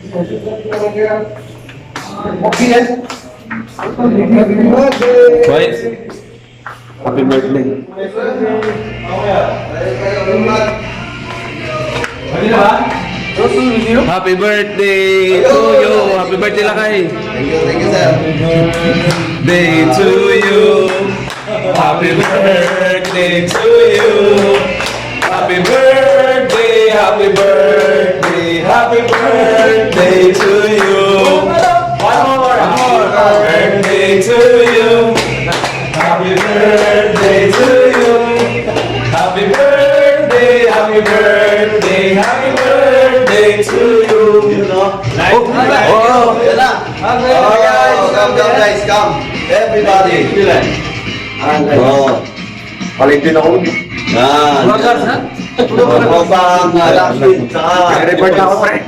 Boys, happy birthday. Happy birthday to you. Happy birthday Lakay. Thank you, sir. Day to you. Happy birthday to you. Happy birthday, happy birthday, happy birthday to you. One more. Birthday to you. Happy birthday to you. Happy birthday, happy birthday, happy birthday to you. You know? Come, guys, come. Everybody. Paling din ako. Vloggers, ha? Tropang Laksin, saka... Report ako, pre.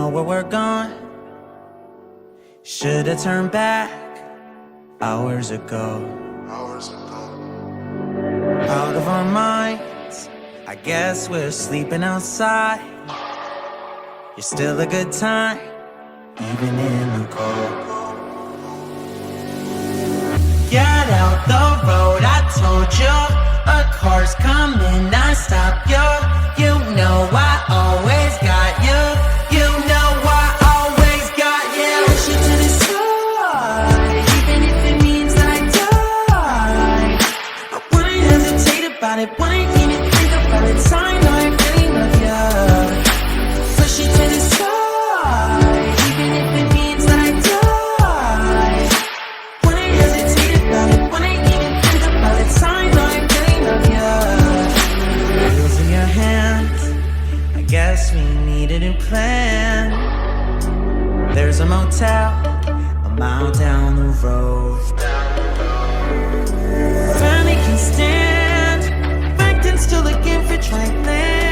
where we're going. Should've turned back hours ago. Out of our minds, I guess we're sleeping outside. You're still a good time, even in the cold. Get out the road, I told you. A car's coming, I stop you. You know I always got you. You know I always got you. Push you to the side, even if it means I die. I wouldn't hesitate about it, wouldn't even think about it. Sign, I really love you. Push you to the side, even if it means I die. Wouldn't hesitate about it, wouldn't even think about it. Sign, I really love you. Wheels in your hands, I guess we need a new plan. There's a motel a mile down the road. Family can stand, back then still looking for dry land.